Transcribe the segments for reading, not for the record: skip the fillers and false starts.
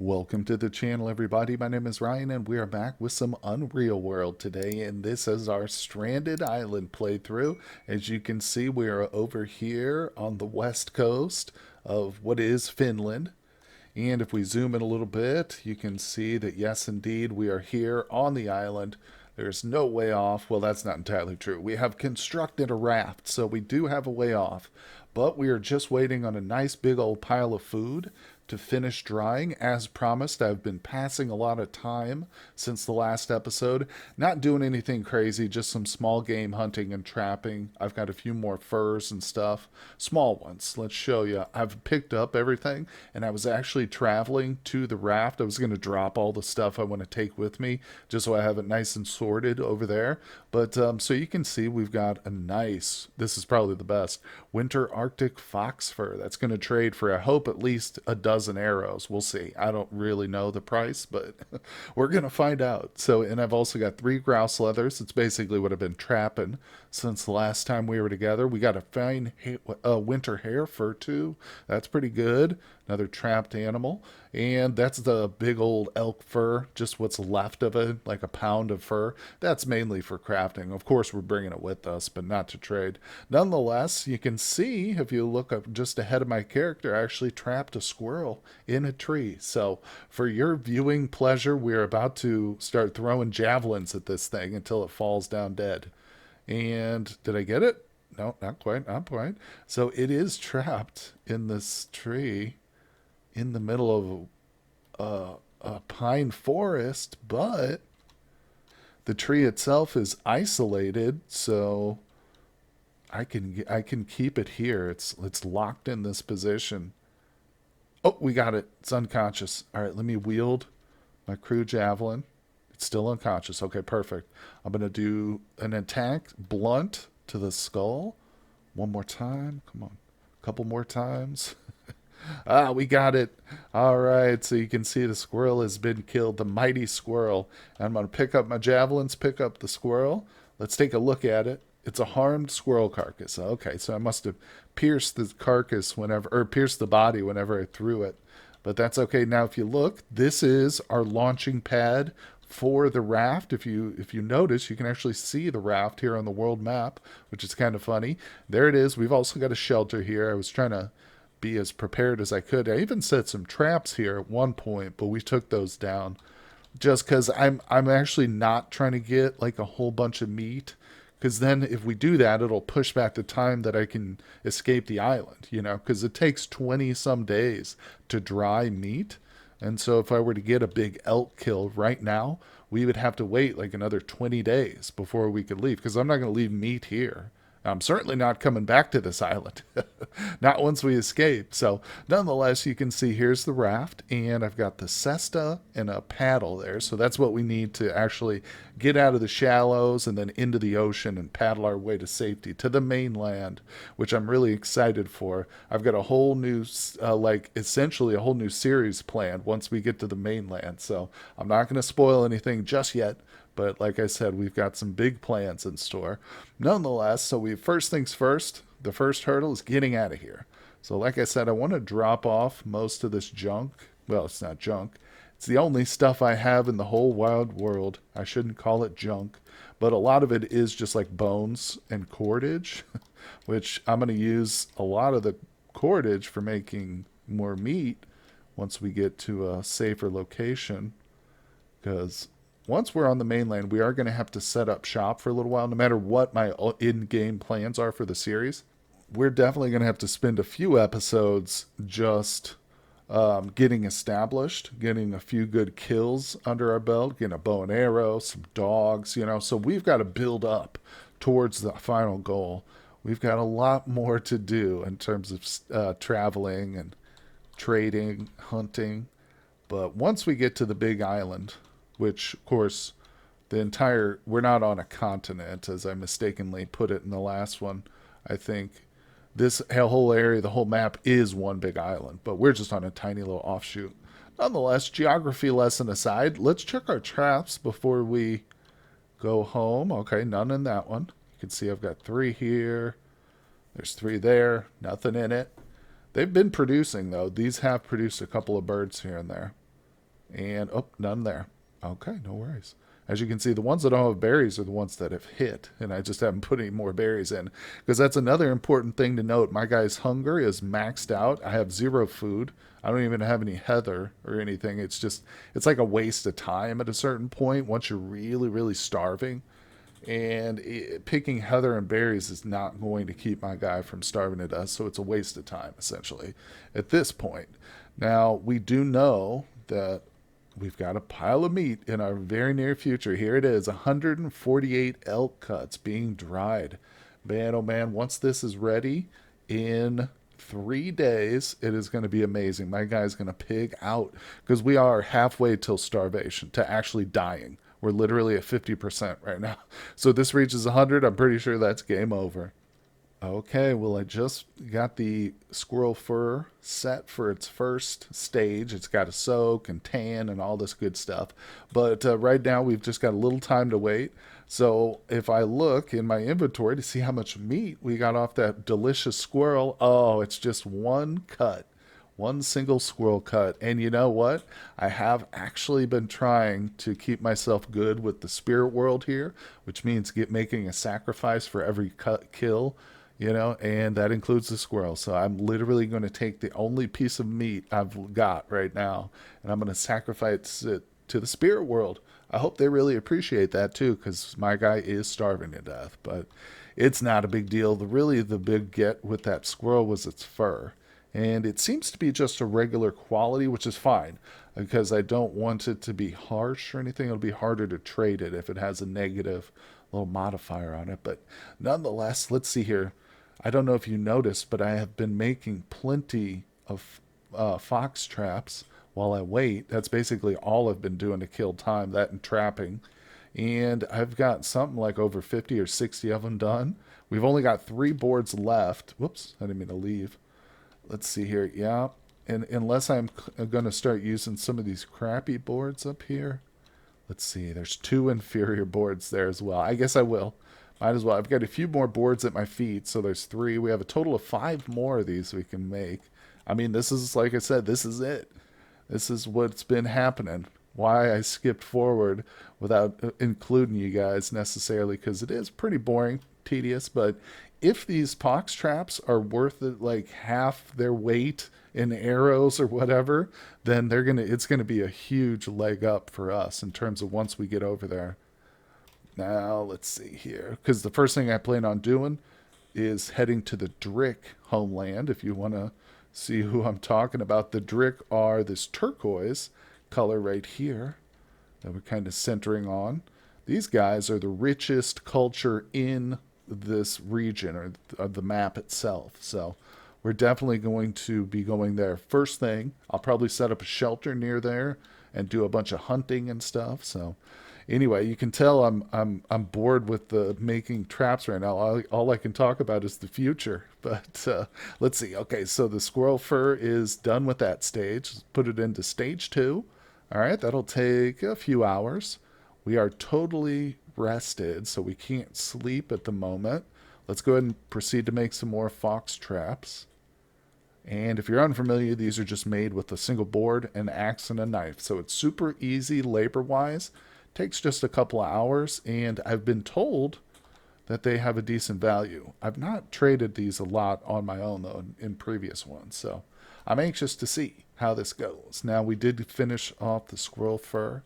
Welcome to the channel, everybody. My name is Ryan, and we are back with some Unreal World today. And this is our Stranded Island playthrough. As you can see, we are over here on the west coast of what is Finland. And if we zoom in a little bit, you can see that, yes, indeed, we are here on the island. There's no way off. Well, that's not entirely true. We have constructed a raft, so we do have a way off. But we are just waiting on a nice big old pile of food to finish drying. As promised, I've been passing a lot of time since the last episode. Not doing anything crazy, just some small game hunting and trapping. I've got a few more furs and stuff. Small ones. Let's show you. I've picked up everything, and I was actually traveling to the raft. I was going to drop all the stuff I want to take with me just so I have it nice and sorted over there. But so you can see we've got a nice, this is probably the best, winter Arctic fox fur. That's going to trade for, I hope, at least a dozen arrows. We'll see. I don't really know the price, but we're going to find out. So, and I've also got 3 grouse leathers. It's basically what I've been trapping since the last time we were together. We got a fine winter hare fur too. That's pretty good. Another trapped animal. And that's the big old elk fur, just what's left of it, like a pound of fur. That's mainly for crafting. Of course, we're bringing it with us, but not to trade. Nonetheless, you can see, if you look up just ahead of my character, I actually trapped a squirrel in a tree. So, for your viewing pleasure, we're about to start throwing javelins at this thing until it falls down dead. And did I get it? No, not quite, not quite. So it is trapped in this tree in the middle of a pine forest, but the tree itself is isolated, so I can keep it here. It's locked in this position. Oh, we got it. It's unconscious. All right, let me wield my crew javelin. It's still unconscious. Okay, perfect. I'm gonna do an attack blunt to the skull. One more time. Come on. A couple more times. Ah, we got it. All right, so you can see the squirrel has been killed, the mighty squirrel. I'm going to pick up my javelins, pick up the squirrel. Let's take a look at it. It's a harmed squirrel carcass. Okay, so I must have pierced the carcass whenever, or pierced the body whenever I threw it. But that's okay. Now, if you look, this is our launching pad for the raft. If you notice, you can actually see the raft here on the world map, which is kind of funny. There it is. We've also got a shelter here. I was trying to be as prepared as I could. I even set some traps here at one point, but we took those down just because I'm actually not trying to get like a whole bunch of meat, because then if we do that, it'll push back the time that I can escape the island. Because it takes 20 some days to dry meat. And so if I were to get a big elk kill right now, we would have to wait like another 20 days before we could leave, because I'm not going to leave meat here. I'm certainly not coming back to this island. Not once we escape. So, nonetheless, you can see here's the raft, and I've got the cesta and a paddle there. So, that's what we need to actually get out of the shallows and then into the ocean and paddle our way to safety to the mainland, which I'm really excited for. I've got a whole new, essentially a whole new series planned once we get to the mainland. So, I'm not going to spoil anything just yet. But like I said, we've got some big plans in store. Nonetheless, so we first things first, the first hurdle is getting out of here. So like I said, I want to drop off most of this junk. Well, it's not junk. It's the only stuff I have in the whole wild world. I shouldn't call it junk, but a lot of it is just like bones and cordage, which I'm going to use a lot of the cordage for making more meat once we get to a safer location, because once we're on the mainland, we are going to have to set up shop for a little while, no matter what my in game plans are for the series. We're definitely going to have to spend a few episodes just getting established, getting a few good kills under our belt, getting a bow and arrow, some dogs. So we've got to build up towards the final goal. We've got a lot more to do in terms of traveling and trading, hunting. But once we get to the big island, which, of course, we're not on a continent, as I mistakenly put it in the last one. I think this whole area, the whole map is one big island, but we're just on a tiny little offshoot. Nonetheless, geography lesson aside, let's check our traps before we go home. Okay, none in that one. You can see I've got 3 here. There's 3 there. Nothing in it. They've been producing, though. These have produced a couple of birds here and there. And, oh, none there. Okay, no worries. As you can see, the ones that don't have berries are the ones that have hit, and I just haven't put any more berries in. Because that's another important thing to note. My guy's hunger is maxed out. I have zero food. I don't even have any heather or anything. It's like a waste of time at a certain point once you're really, really starving. And picking heather and berries is not going to keep my guy from starving to death, so it's a waste of time, essentially, at this point. Now, we do know that we've got a pile of meat in our very near future. Here it is, 148 elk cuts being dried. Man, oh man, once this is ready in 3 days, it is going to be amazing. My guy's going to pig out because we are halfway till starvation, to actually dying. We're literally at 50% right now. So this reaches 100, I'm pretty sure that's game over. Okay, well, I just got the squirrel fur set for its first stage. It's got to soak and tan and all this good stuff. But right now, we've just got a little time to wait. So if I look in my inventory to see how much meat we got off that delicious squirrel, oh, it's just one cut. One single squirrel cut. And you know what? I have actually been trying to keep myself good with the spirit world here, which means making a sacrifice for every cut kill, and that includes the squirrel. So I'm literally going to take the only piece of meat I've got right now, and I'm going to sacrifice it to the spirit world. I hope they really appreciate that too, because my guy is starving to death. But it's not a big deal. The big get with that squirrel was its fur. And it seems to be just a regular quality, which is fine because I don't want it to be harsh or anything. It'll be harder to trade it if it has a negative little modifier on it. But nonetheless, let's see here. I don't know if you noticed, but I have been making plenty of fox traps while I wait. That's basically all I've been doing to kill time, that and trapping. And I've got something like over 50 or 60 of them done. We've only got 3 boards left. Whoops, I didn't mean to leave. Let's see here. Yeah. And unless I'm going to start using some of these crappy boards up here. Let's see. There's 2 inferior boards there as well. I guess I will. Might as well. I've got a few more boards at my feet, so there's 3. We have a total of 5 more of these we can make. I mean, this is, like I said, this is it. This is what's been happening. Why I skipped forward without including you guys necessarily, because it is pretty boring, tedious, but if these pox traps are worth it, like half their weight in arrows or whatever, then it's gonna be a huge leg up for us in terms of once we get over there. Now let's see here, because the first thing I plan on doing is heading to the Drick homeland. If you want to see who I'm talking about, the Drick are this turquoise color right here that we're kind of centering on. These guys are the richest culture in this region or of the map itself. So we're definitely going to be going there. First thing, I'll probably set up a shelter near there and do a bunch of hunting and stuff. So anyway, you can tell I'm bored with the making traps right now. All I can talk about is the future. But let's see. Okay, so the squirrel fur is done with that stage. Let's put it into stage 2. All right, that'll take a few hours. We are totally rested, so we can't sleep at the moment. Let's go ahead and proceed to make some more fox traps. And if you're unfamiliar, these are just made with a single board, an axe, and a knife. So it's super easy labor-wise. Takes just a couple of hours, and I've been told that they have a decent value. I've not traded these a lot on my own, though, in previous ones. So I'm anxious to see how this goes. Now, we did finish off the squirrel fur.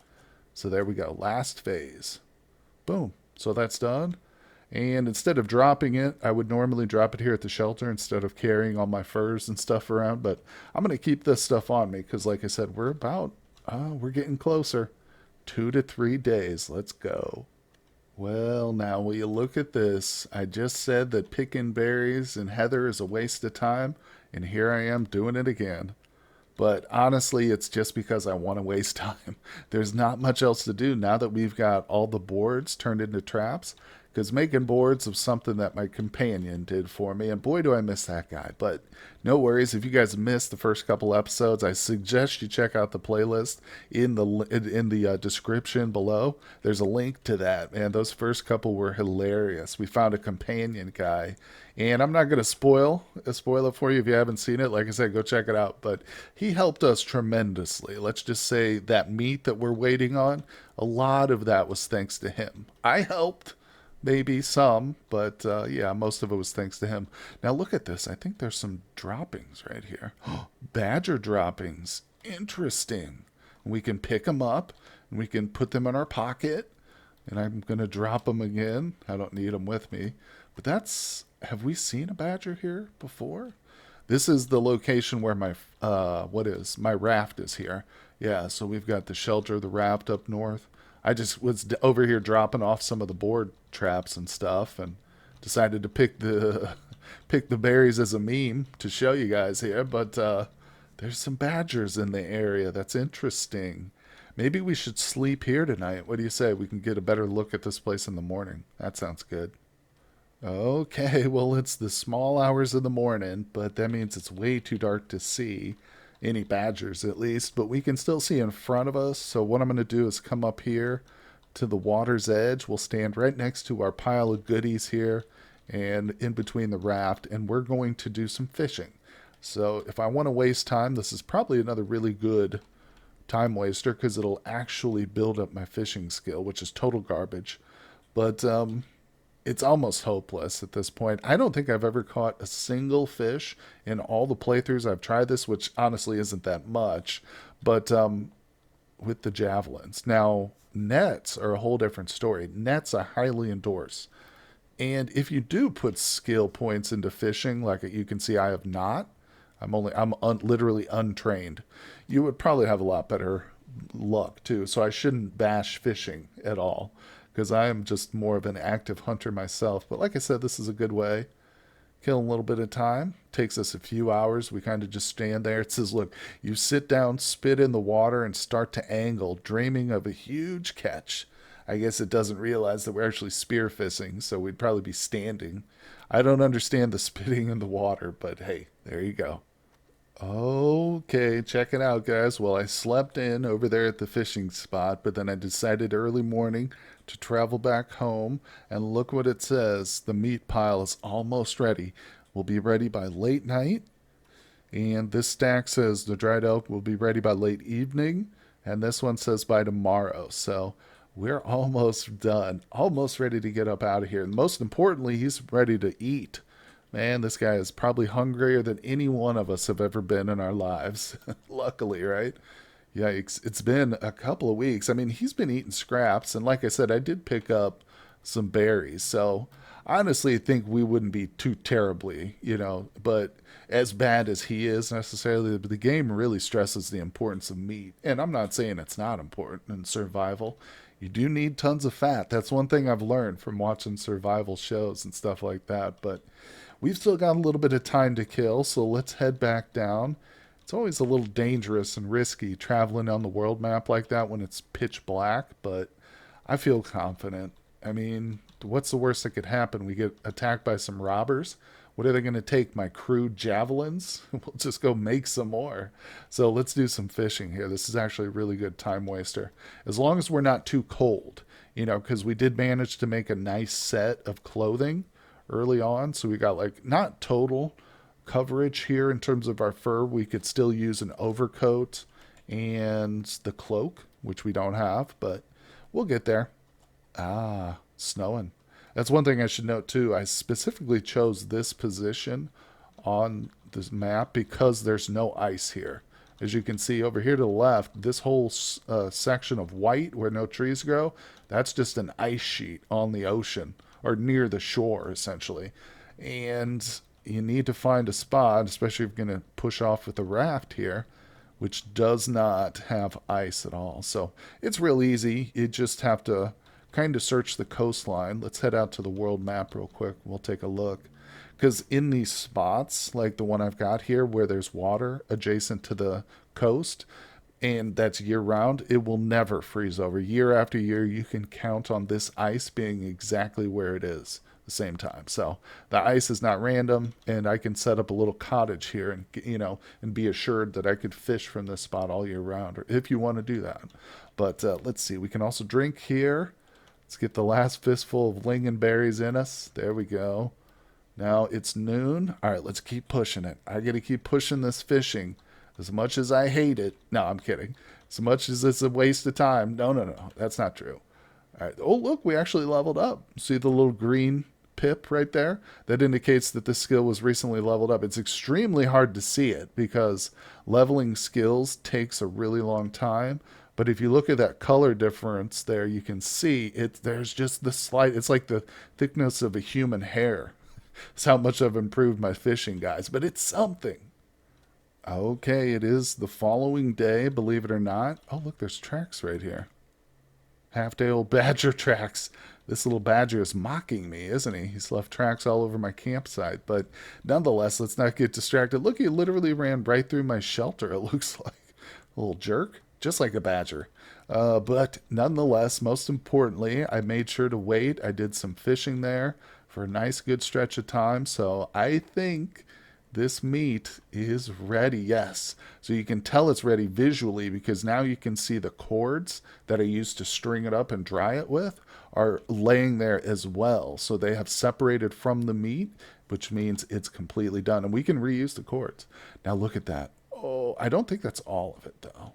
So there we go. Last phase. Boom. So that's done. And instead of dropping it, I would normally drop it here at the shelter instead of carrying all my furs and stuff around. But I'm going to keep this stuff on me because, like I said, we're getting closer. 2 to 3 days. Let's go. Well, now, will you look at this? I just said that picking berries and heather is a waste of time, and here I am doing it again. But honestly, it's just because I want to waste time. There's not much else to do now that we've got all the boards turned into traps. because making boards was something that my companion did for me, and boy, do I miss that guy. But no worries, if you guys missed the first couple episodes, I suggest you check out the playlist in the description below. There's a link to that, and those first couple were hilarious. We found a companion guy, and I'm not going to spoil it for you if you haven't seen it. Like I said, go check it out. But he helped us tremendously. Let's just say that meat that we're waiting on, a lot of that was thanks to him. I helped, maybe some, but yeah, most of it was thanks to him. Now look at this. I think there's some droppings right here. Badger droppings. Interesting. We can pick them up and we can put them in our pocket. And I'm going to drop them again. I don't need them with me. But that's, have we seen a badger here before? This is the location where my, my raft is here. Yeah, so we've got the shelter, the raft up north. I just was over here dropping off some of the board traps and stuff and decided to pick the pick the berries as a meme to show you guys here, but there's some badgers in the area. That's interesting. Maybe we should sleep here tonight. What do you say? We can get a better look at this place in the morning. That sounds good. Okay, well, it's the small hours of the morning, but that means it's way too dark to see any badgers at least, but we can still see in front of us. So what I'm going to do is come up here to the water's edge. We'll stand right next to our pile of goodies here and in between the raft, and we're going to do some fishing. So if I want to waste time, this is probably another really good time waster because it'll actually build up my fishing skill, which is total garbage. But it's almost hopeless at this point. I don't think I've ever caught a single fish in all the playthroughs I've tried this, which honestly isn't that much, but with the javelins. Now, nets are a whole different story. Nets I highly endorse. And if you do put skill points into fishing, like you can see I have not, literally untrained, you would probably have a lot better luck too. So I shouldn't bash fishing at all, because I am just more of an active hunter myself. But like I said, this is a good way. Kill a little bit of time. Takes us a few hours. We kind of just stand there. It says, look, you sit down, spit in the water, and start to angle, dreaming of a huge catch. I guess it doesn't realize that we're actually spearfishing, so we'd probably be standing. I don't understand the spitting in the water, but hey, there you go. Okay, check it out, guys. Well, I slept in over there at the fishing spot, but then I decided early morning to travel back home, and look what it says. The meat pile is almost ready. We'll be ready by late night. And this stack says the dried elk will be ready by late evening, and this one says by tomorrow. So we're almost done, almost ready to get up out of here. And most importantly, he's ready to eat. Man, this guy is probably hungrier than any one of us have ever been in our lives. Luckily, right? Yikes. It's been a couple of weeks. I mean, he's been eating scraps. And like I said, I did pick up some berries. So honestly, I think we wouldn't be too terribly, but as bad as he is necessarily, the game really stresses the importance of meat. And I'm not saying it's not important in survival. You do need tons of fat. That's one thing I've learned from watching survival shows and stuff like that. But we've still got a little bit of time to kill, so let's head back down. It's always a little dangerous and risky traveling on the world map like that when it's pitch black, but I feel confident. I mean, what's the worst that could happen? We get attacked by some robbers. What are they going to take? My crude javelins? We'll just go make some more. So let's do some fishing here. This is actually a really good time waster. As long as we're not too cold, because we did manage to make a nice set of clothing early on. So we got not total coverage here in terms of our fur. We could still use an overcoat and the cloak, which we don't have, but we'll get there. Ah, snowing. That's one thing I should note too. I specifically chose this position on this map because there's no ice here. As you can see over here to the left, this whole section of white where no trees grow, that's just an ice sheet on the ocean or near the shore essentially. And you need to find a spot, especially if you're going to push off with a raft here, which does not have ice at all. So it's real easy. You just have to kind of search the coastline. Let's head out to the world map real quick. We'll take a look. Because in these spots, like the one I've got here where there's water adjacent to the coast, and that's year round, it will never freeze over. Year after year, you can count on this ice being exactly where it is the same time. So the ice is not random, and I can set up a little cottage here and and be assured that I could fish from this spot all year round, or if you want to do that. But let's see, we can also drink here. Let's get the last fistful of lingonberries in us. There we go. Now it's noon. All right, let's keep pushing it. I got to keep pushing this fishing. As much as I hate it. No, I'm kidding. As much as it's a waste of time. No, no, no. That's not true. All right. Oh, look, we actually leveled up. See the little green pip right there? That indicates that this skill was recently leveled up. It's extremely hard to see it because leveling skills takes a really long time. But if you look at that color difference there, you can see it. There's just the slight, it's like the thickness of a human hair. It's how much I've improved my fishing, guys. But it's something. Okay, it is the following day, believe it or not. Oh, look, there's tracks right here. Half-day old badger tracks. This little badger is mocking me, isn't he? He's left tracks all over my campsite. But nonetheless, let's not get distracted. Look, he literally ran right through my shelter, it looks like. A little jerk. Just like a badger. But nonetheless, most importantly, I made sure to wait. I did some fishing there for a nice, good stretch of time. So I think this meat is ready, yes. So you can tell it's ready visually because now you can see the cords that I used to string it up and dry it with are laying there as well. So they have separated from the meat, which means it's completely done. And we can reuse the cords. Now look at that. Oh, I don't think that's all of it though.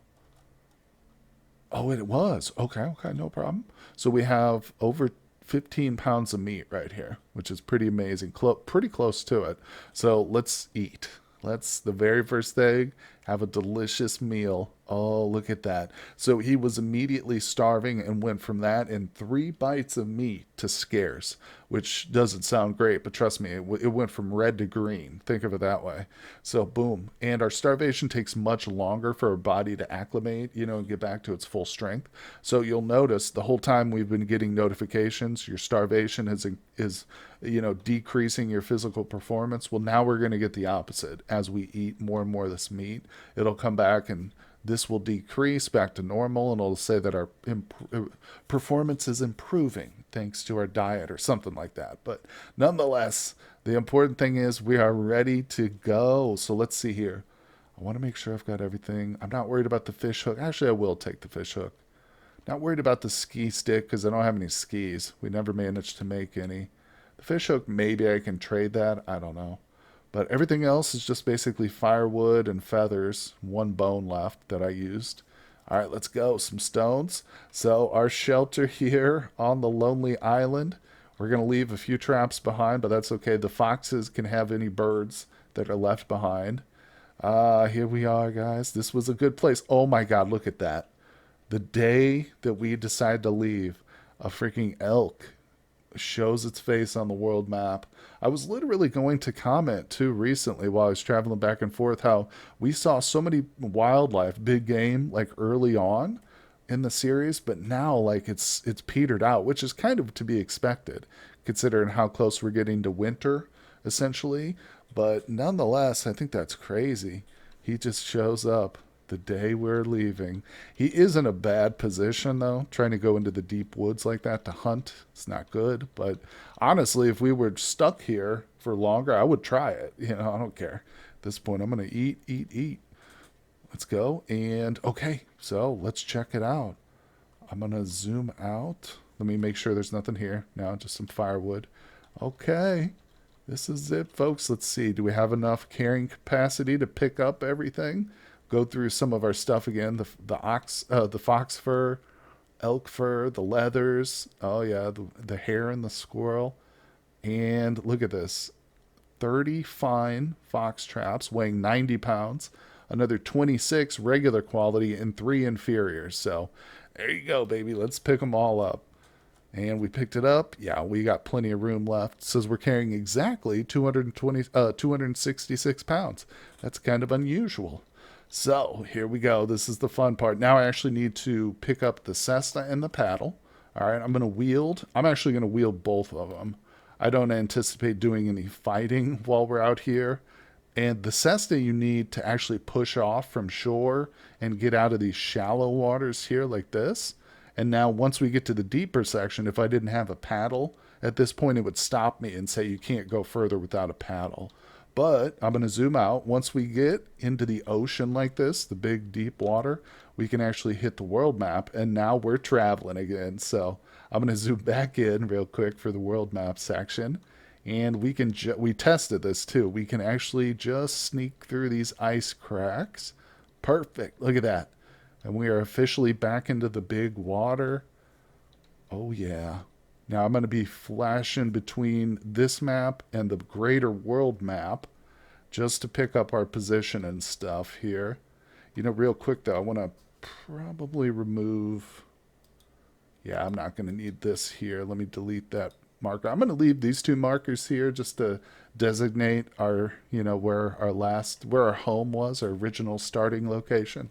Oh, it was. Okay, okay, no problem. So we have over 15 pounds of meat right here, which is pretty amazing. Pretty close to it. So let's eat. Let's, the very first thing, have a delicious meal. Oh, look at that. So he was immediately starving and went from that and 3 bites of meat to scarce, which doesn't sound great, but trust me, it went from red to green. Think of it that way. So boom. And our starvation takes much longer for our body to acclimate, and get back to its full strength. So you'll notice the whole time we've been getting notifications, your starvation is decreasing your physical performance. Well, now we're going to get the opposite. As we eat more and more of this meat, it'll come back and this will decrease back to normal, and it'll say that our performance is improving thanks to our diet or something like that. But nonetheless, the important thing is we are ready to go. So let's see here. I want to make sure I've got everything. I'm not worried about the fish hook. Actually, I will take the fish hook. Not worried about the ski stick because I don't have any skis. We never managed to make any. The fish hook, maybe I can trade that. I don't know. But everything else is just basically firewood and feathers. One bone left that I used. All right, let's go. Some stones. So our shelter here on the lonely island. We're going to leave a few traps behind, but that's okay. The foxes can have any birds that are left behind. Here we are, guys. This was a good place. Oh my God, look at that. The day that we decide to leave, a freaking elk shows its face on the world map. I was literally going to comment too recently while I was traveling back and forth how we saw so many wildlife, big game, like early on in the series, but now like it's petered out, which is kind of to be expected considering how close we're getting to winter essentially. But nonetheless, I think that's crazy. He just shows up the day we're leaving. He is in a bad position though, trying to go into the deep woods like that to hunt. It's not good, but honestly, if we were stuck here for longer, I would try it. I don't care. At this point, I'm going to eat, eat, eat. Let's go. And okay, so let's check it out. I'm going to zoom out. Let me make sure there's nothing here. Now, just some firewood. Okay. This is it, folks. Let's see. Do we have enough carrying capacity to pick up everything? Go through some of our stuff again. The fox fur, elk fur, the leathers. Oh yeah, the hare and the squirrel. And look at this. 30 fine fox traps weighing 90 pounds. Another 26 regular quality and 3 inferiors. So there you go, baby. Let's pick them all up. And we picked it up. Yeah, we got plenty of room left. It says we're carrying exactly 266 pounds. That's kind of unusual. So here we go. This is the fun part. Now I actually need to pick up the cesta and the paddle. All right, I'm going to wield. I'm actually going to wield both of them. I don't anticipate doing any fighting while we're out here And the Cessna you need to actually push off from shore and get out of these shallow waters here like this. And now once we get to the deeper section, if I didn't have a paddle, at this point it would stop me and say you can't go further without a paddle. But I'm going to zoom out. Once we get into the ocean like this, the big deep water, we can actually hit the world map. And now we're traveling again. So I'm going to zoom back in real quick for the world map section. And we can we tested this too. We can actually just sneak through these ice cracks. Perfect. Look at that. And we are officially back into the big water. Oh yeah. Now I'm going to be flashing between this map and the greater world map just to pick up our position and stuff here. You know, real quick though, I want to probably remove... Yeah, I'm not going to need this here. Let me delete that marker. I'm going to leave these two markers here just to designate our, you know, where our home was, our original starting location.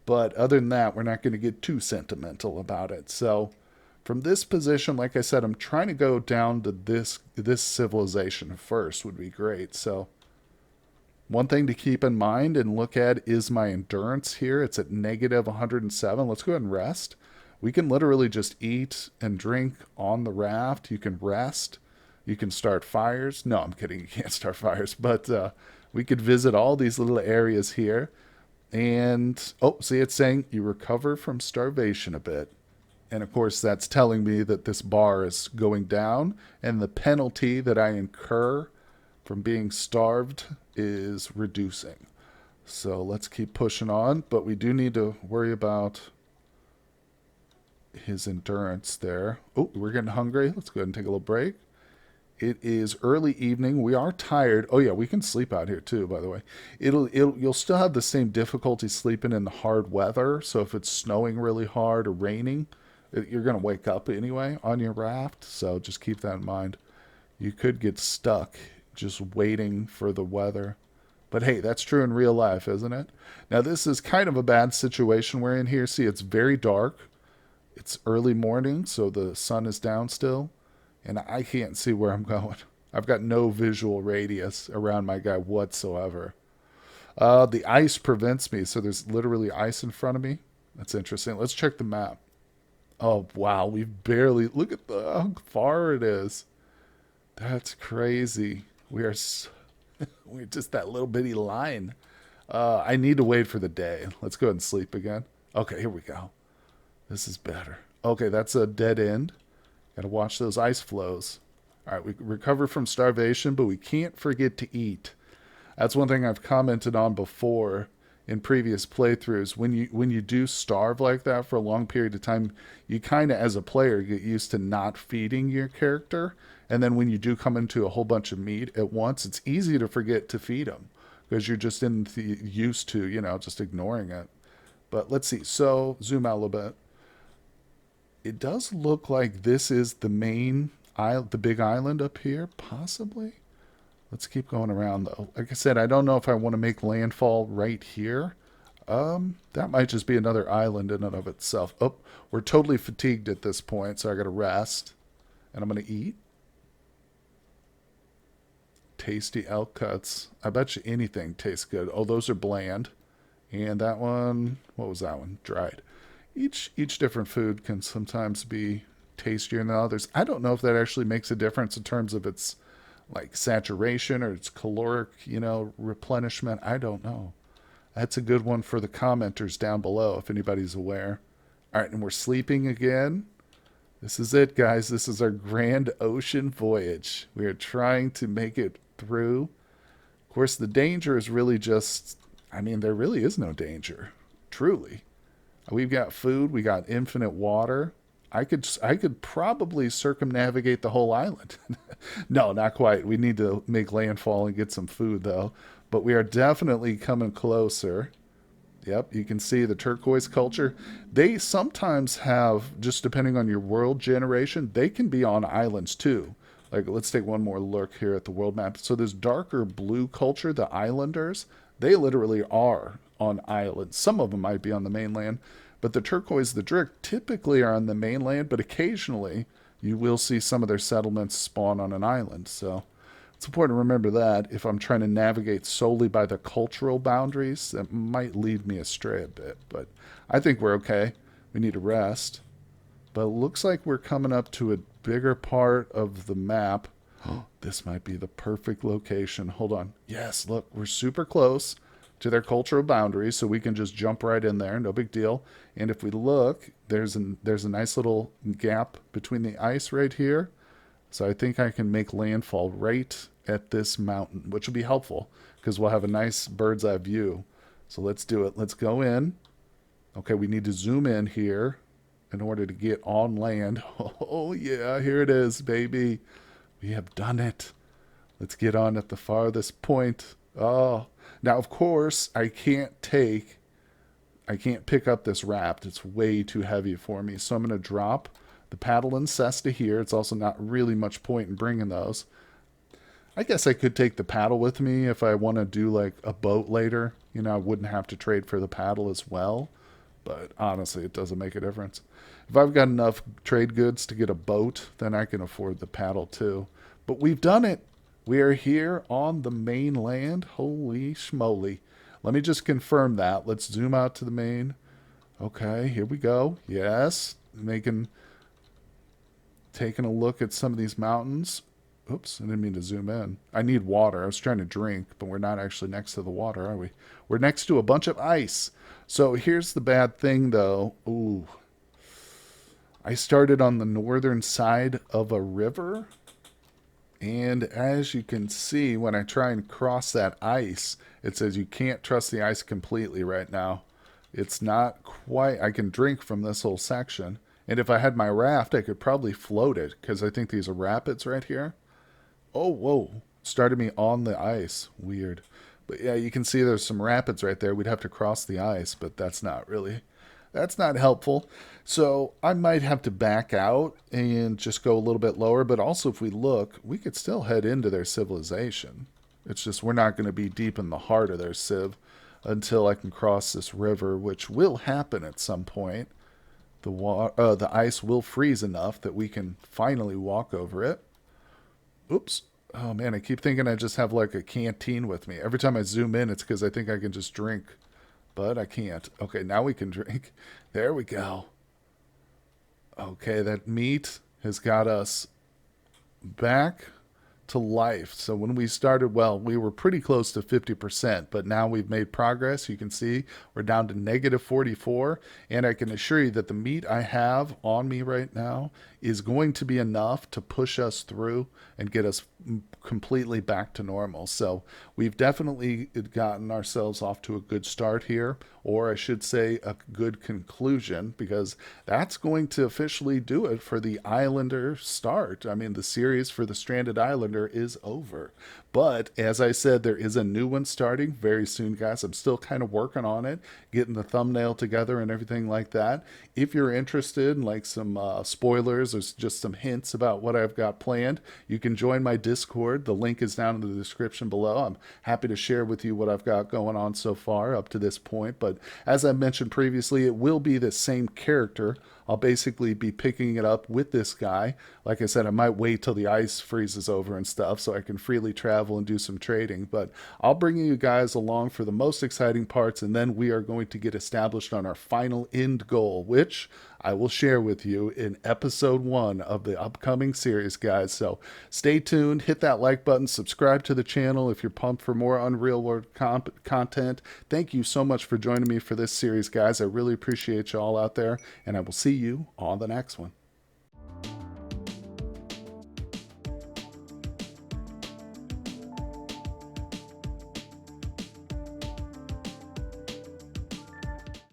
But other than that, we're not going to get too sentimental about it. So from this position, like I said, I'm trying to go down to this civilization first would be great. So one thing to keep in mind and look at is my endurance here. It's at negative 107. Let's go ahead and rest. We can literally just eat and drink on the raft. You can rest. You can start fires. No, I'm kidding. You can't start fires. But we could visit all these little areas here. And, oh, see, it's saying you recover from starvation a bit. And, of course, that's telling me that this bar is going down. And the penalty that I incur from being starved is reducing. So let's keep pushing on. But we do need to worry about his endurance there. Oh, we're getting hungry. Let's go ahead and take a little break. It is early evening. We are tired. Oh yeah, we can sleep out here too, by the way. You'll still have the same difficulty sleeping in the hard weather. So if it's snowing really hard or raining, you're going to wake up anyway on your raft. So just keep that in mind. You could get stuck just waiting for the weather. But hey, that's true in real life, isn't it? Now this is kind of a bad situation we're in here. See, it's very dark. It's early morning, so the sun is down still, and I can't see where I'm going. I've got no visual radius around my guy whatsoever. The ice prevents me, so there's literally ice in front of me. That's interesting. Let's check the map. Oh, wow, we've barely... Look at how far it is. That's crazy. We're just that little bitty line. I need to wait for the day. Let's go ahead and sleep again. Okay, here we go. This is better. Okay, that's a dead end. Got to watch those ice flows. All right, we recover from starvation, but we can't forget to eat. That's one thing I've commented on before in previous playthroughs. When you do starve like that for a long period of time, you kind of, as a player, get used to not feeding your character. And then when you do come into a whole bunch of meat at once, it's easy to forget to feed them because you're just used to, you know, just ignoring it. But let's see. So zoom out a little bit. It does look like this is the main island, the big island up here, possibly. Let's keep going around, though. Like I said, I don't know if I want to make landfall right here. That might just be another island in and of itself. Oh, we're totally fatigued at this point, so I got to rest. And I'm going to eat. Tasty elk cuts. I bet you anything tastes good. Oh, those are bland. And that one, what was that one? Dried. Each different food can sometimes be tastier than others. I don't know if that actually makes a difference in terms of its like saturation or its caloric, you know, replenishment. I don't know. That's a good one for the commenters down below if anybody's aware. All right, and we're sleeping again. This is it, guys. This is our grand ocean voyage. We are trying to make it through. Of course, the danger is really just, I mean, there really is no danger, truly. We've got food. We got infinite water. I could probably circumnavigate the whole island. No, not quite. We need to make landfall and get some food, though. But we are definitely coming closer. Yep, you can see the turquoise culture. They sometimes have, just depending on your world generation, they can be on islands, too. Like, let's take one more look here at the world map. So this darker blue culture, the islanders, they literally are on islands. Some of them might be on the mainland, but the turquoise, the drick, typically are on the mainland, but occasionally you will see some of their settlements spawn on an island. So It's important to remember that if I'm trying to navigate solely by the cultural boundaries, that might lead me astray a bit. But I think we're okay. We need to rest. But it looks like we're coming up to a bigger part of the map. Oh, this might be the perfect location. Hold on. Yes, look, we're super close to their cultural boundaries, so we can just jump right in there. No big deal. And if we look, there's a nice little gap between the ice right here. So I think I can make landfall right at this mountain, which will be helpful because we'll have a nice bird's eye view. So let's do it. Let's go in. Okay, we need to zoom in here in order to get on land. Oh, yeah, here it is, baby. We have done it. Let's get on at the farthest point. Oh, now, of course, I can't pick up this raft. It's way too heavy for me. So I'm going to drop the paddle and cesta here. It's also not really much point in bringing those. I guess I could take the paddle with me if I want to do like a boat later. You know, I wouldn't have to trade for the paddle as well. But honestly, it doesn't make a difference. If I've got enough trade goods to get a boat, then I can afford the paddle too. But we've done it. We are here on the mainland. Holy schmoly. Let me just confirm that. Let's zoom out to the main. Okay, here we go. Yes, taking a look at some of these mountains. Oops, I didn't mean to zoom in. I need water. I was trying to drink, but we're not actually next to the water, are we? We're next to a bunch of ice. So here's the bad thing, though. Ooh. I started on the northern side of a river. And as you can see, when I try and cross that ice, it says you can't trust the ice completely right now. It's not quite... I can drink from this whole section. And if I had my raft, I could probably float it, because I think these are rapids right here. Oh, whoa. Started me on the ice. Weird. But yeah, you can see there's some rapids right there. We'd have to cross the ice, but that's not helpful. So I might have to back out and just go a little bit lower. But also, if we look, we could still head into their civilization. It's just we're not going to be deep in the heart of their civ until I can cross this river, which will happen at some point. The ice will freeze enough that we can finally walk over it. Oops. Oh, man, I keep thinking I just have like a canteen with me. Every time I zoom in, it's because I think I can just drink. But I can't. Okay, now we can drink. There we go. Okay, that meat has got us back to life. So when we started, well, we were pretty close to 50%, but now we've made progress. You can see we're down to negative 44, and I can assure you that the meat I have on me right now is going to be enough to push us through and get us completely back to normal. So we've definitely gotten ourselves off to a good start here, or I should say a good conclusion, because that's going to officially do it for the Islander start. I mean, the series for the Stranded Islander is over. But as I said, there is a new one starting very soon, guys. I'm still kind of working on it, getting the thumbnail together and everything like that. If you're interested in like some spoilers or just some hints about what I've got planned, you can join my Discord. The link is down in the description below. I'm happy to share with you what I've got going on so far up to this point. But as I mentioned previously, it will be the same character. I'll basically be picking it up with this guy. Like I said, I might wait till the ice freezes over and stuff so I can freely travel and do some trading. But I'll bring you guys along for the most exciting parts, and then we are going to get established on our final end goal, which I will share with you in episode 1 of the upcoming series, guys. So stay tuned, hit that like button, subscribe to the channel if you're pumped for more Unreal World content. Thank you so much for joining me for this series, guys. I really appreciate you all out there, and I will see you on the next one.